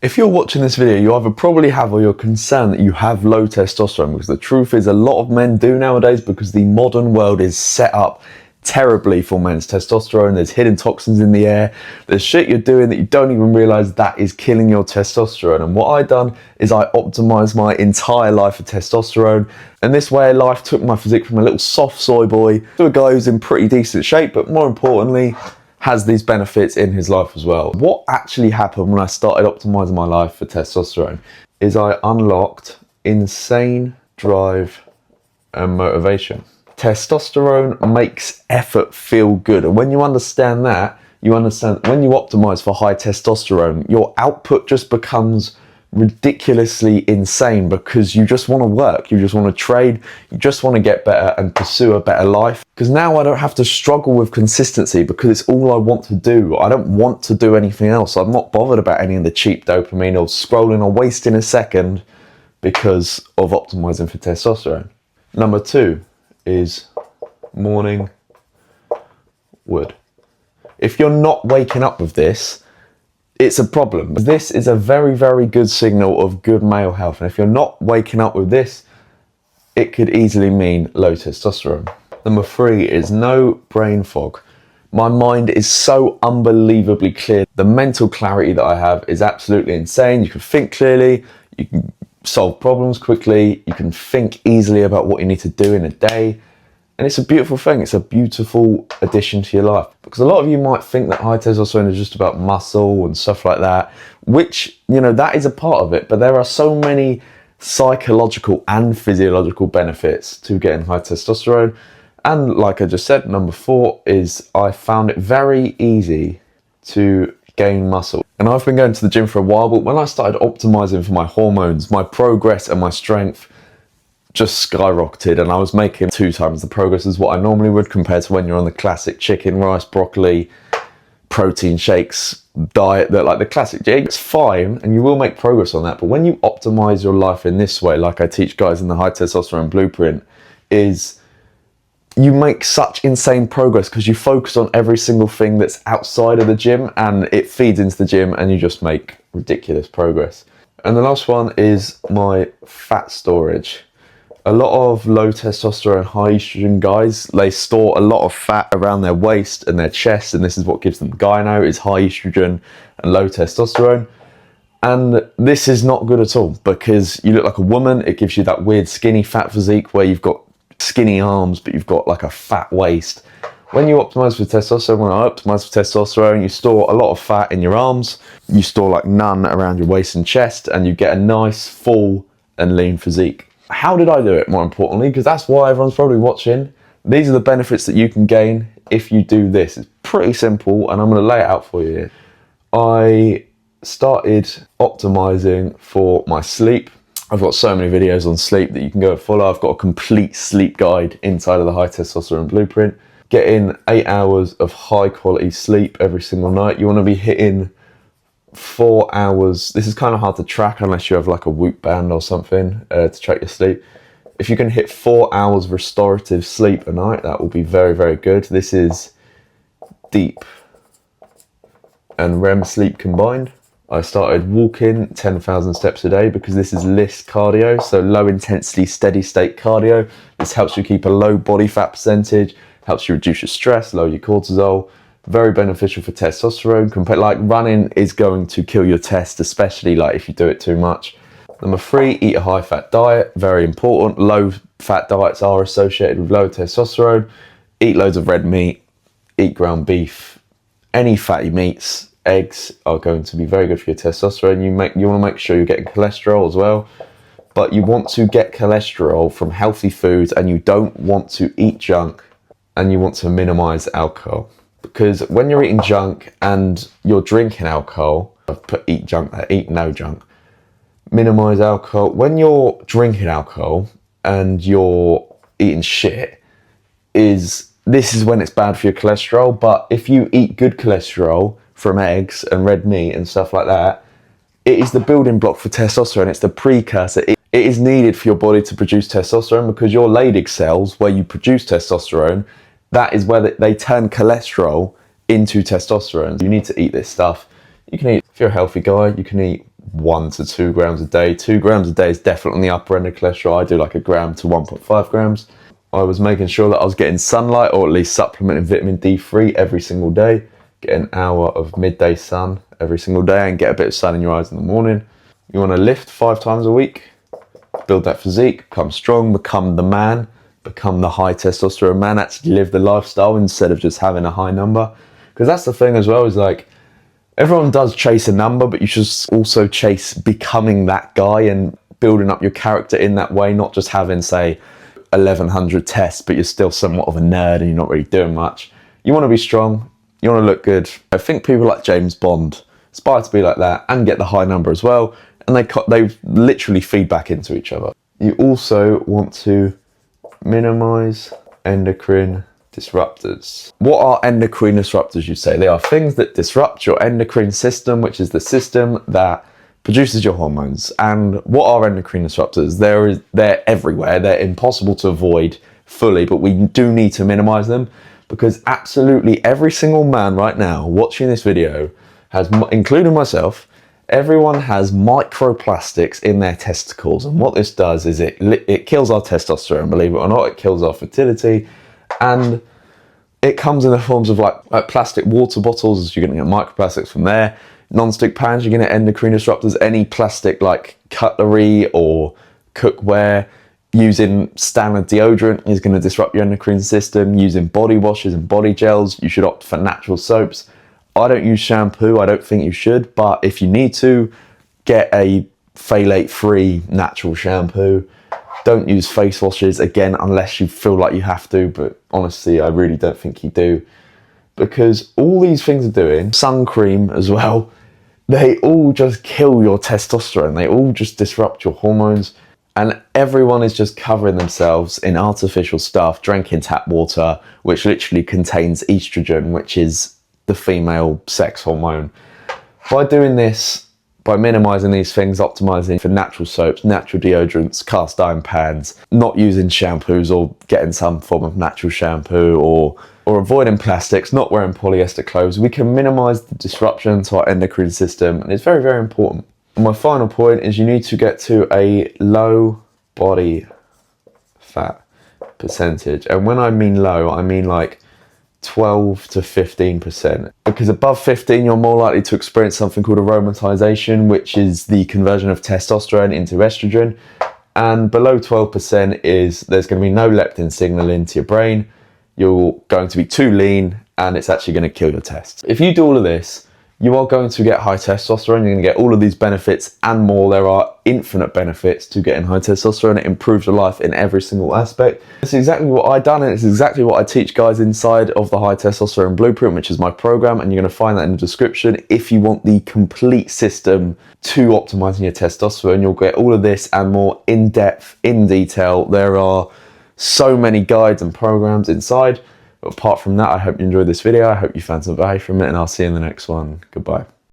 If you're watching this video, you either probably have or you're concerned that you have low testosterone, because the truth is a lot of men do nowadays, because the modern world is set up terribly for men's testosterone. There's hidden toxins in the air. There's shit you're doing that you don't even realize that is killing your testosterone. And what I done is I optimized my entire life for testosterone. And this way of life took my physique from a little soft soy boy to a guy who's in pretty decent shape, but more importantly, has these benefits in his life as well. What actually happened when I started optimizing my life for testosterone is I unlocked insane drive and motivation. Testosterone makes effort feel good. And when you understand that, you understand when you optimize for high testosterone, your output just becomes ridiculously insane, because you just want to work, you just want to trade, you just want to get better and pursue a better life. Because now I don't have to struggle with consistency, because it's all I want to do. I don't want to do anything else. I'm not bothered about any of the cheap dopamine or scrolling or wasting a second because of optimizing for testosterone. Number 2 is morning wood. If you're not waking up with this, it's a problem. This is a very, very good signal of good male health. And if you're not waking up with this, it could easily mean low testosterone. Number 3 is no brain fog. My mind is so unbelievably clear. The mental clarity that I have is absolutely insane. You can think clearly, you can solve problems quickly, you can think easily about what you need to do in a day. And it's a beautiful thing. It's a beautiful addition to your life. Because a lot of you might think that high testosterone is just about muscle and stuff like that, which, you know, that is a part of it. But there are so many psychological and physiological benefits to getting high testosterone. And like I just said, number 4 is I found it very easy to gain muscle. And I've been going to the gym for a while, but when I started optimizing for my hormones, my progress and my strength just skyrocketed, and I was making 2 times the progress as what I normally would, compared to when you're on the classic chicken, rice, broccoli, protein shakes diet, that like the classic. It's fine and you will make progress on that, but when you optimize your life in this way, like I teach guys in the high testosterone blueprint, is you make such insane progress because you focus on every single thing that's outside of the gym, and it feeds into the gym, and you just make ridiculous progress. And the last one is my fat storage. A lot of low testosterone, high estrogen guys, they store a lot of fat around their waist and their chest, and this is what gives them gyno, is high estrogen and low testosterone. And this is not good at all, because you look like a woman. It gives you that weird skinny fat physique where you've got skinny arms but you've got like a fat waist. When you optimize for testosterone, when I optimize for testosterone, you store a lot of fat in your arms, you store like none around your waist and chest, and you get a nice full and lean physique. How did I do it, more importantly? Because that's why everyone's probably watching. These are the benefits that you can gain if you do this. It's pretty simple, and I'm going to lay it out for you here. I started optimizing for my sleep. I've got so many videos on sleep that you can go and follow. I've got a complete sleep guide inside of the High Testosterone Blueprint. Get in 8 hours of high quality sleep every single night. You want to be hitting 4 hours. This is kind of hard to track unless you have like a Whoop band or something to track your sleep. If you can hit 4 hours restorative sleep a night, that will be very, very good. This is deep and REM sleep combined. I started walking 10,000 steps a day because this is LIST cardio, so low intensity, steady state cardio. This helps you keep a low body fat percentage, helps you reduce your stress, lower your cortisol. Very beneficial for testosterone. Like running is going to kill your test, especially like if you do it too much. Number 3, eat a high fat diet. Very important. Low fat diets are associated with low testosterone. Eat loads of red meat, eat ground beef, any fatty meats. Eggs are going to be very good for your testosterone. You want to make sure you're getting cholesterol as well, but you want to get cholesterol from healthy foods, and you don't want to eat junk, and you want to minimize alcohol. Because when you're eating junk and you're drinking alcohol, I've put eat junk there, eat no junk, minimize alcohol. When you're drinking alcohol and you're eating shit, this is when it's bad for your cholesterol. But if you eat good cholesterol from eggs and red meat and stuff like that, it is the building block for testosterone. It's the precursor. It is needed for your body to produce testosterone, because your Leydig cells, where you produce testosterone, that is where they turn cholesterol into testosterone. You need to eat this stuff. You can eat, if you're a healthy guy, you can eat 1 to 2 grams a day. 2 grams a day is definitely on the upper end of cholesterol. I do like 1 gram to 1.5 grams. I was making sure that I was getting sunlight, or at least supplementing vitamin D3 every single day. Get an hour of midday sun every single day and get a bit of sun in your eyes in the morning. You want to lift 5 times a week, build that physique, become strong, become the man, become the high testosterone man, actually live the lifestyle instead of just having a high number. Because that's the thing as well, is like, everyone does chase a number, but you should also chase becoming that guy and building up your character in that way, not just having, say, 1100 tests, but you're still somewhat of a nerd and you're not really doing much. You want to be strong, you want to look good. I think people like James Bond aspire to be like that and get the high number as well, and they literally feed back into each other. You also want to minimize endocrine disruptors. What are endocrine disruptors, you say? They are things that disrupt your endocrine system, which is the system that produces your hormones. And what are endocrine disruptors? They're everywhere. They're impossible to avoid fully, but we do need to minimize them, because absolutely every single man right now watching this video has, including myself, everyone has microplastics in their testicles. And what this does is it kills our testosterone, believe it or not. It kills our fertility. And it comes in the forms of like plastic water bottles. You're going to get microplastics from there. Non-stick pans, you're going to get endocrine disruptors. Any plastic like cutlery or cookware, using standard deodorant is going to disrupt your endocrine system. Using body washes and body gels, you should opt for natural soaps. I don't use shampoo. I don't think you should, but if you need to, get a phthalate-free natural shampoo. Don't use face washes, again, unless you feel like you have to, but honestly, I really don't think you do. Because all these things are doing, sun cream as well, they all just kill your testosterone. They all just disrupt your hormones. And everyone is just covering themselves in artificial stuff, drinking tap water, which literally contains estrogen, which is the female sex hormone. By doing this, by minimizing these things, optimizing for natural soaps, natural deodorants, cast iron pans, not using shampoos or getting some form of natural shampoo, or avoiding plastics, not wearing polyester clothes, we can minimize the disruption to our endocrine system, and it's very, very important. And my final point is you need to get to a low body fat percentage. And when I mean low, I mean like 12 to 15%. Because above 15, you're more likely to experience something called aromatization, which is the conversion of testosterone into estrogen. And below 12% is there's going to be no leptin signal into your brain. You're going to be too lean, and it's actually going to kill your tests. If you do all of this, you are going to get high testosterone. You're going to get all of these benefits and more. There are infinite benefits to getting high testosterone. It improves your life in every single aspect. It's exactly what I've done, and it's exactly what I teach guys inside of the High Testosterone Blueprint, which is my program, and you're going to find that in the description. If you want the complete system to optimizing your testosterone, you'll get all of this and more in depth, in detail. There are so many guides and programs inside. But apart from that, I hope you enjoyed this video. I hope you found some value from it, and I'll see you in the next one. Goodbye.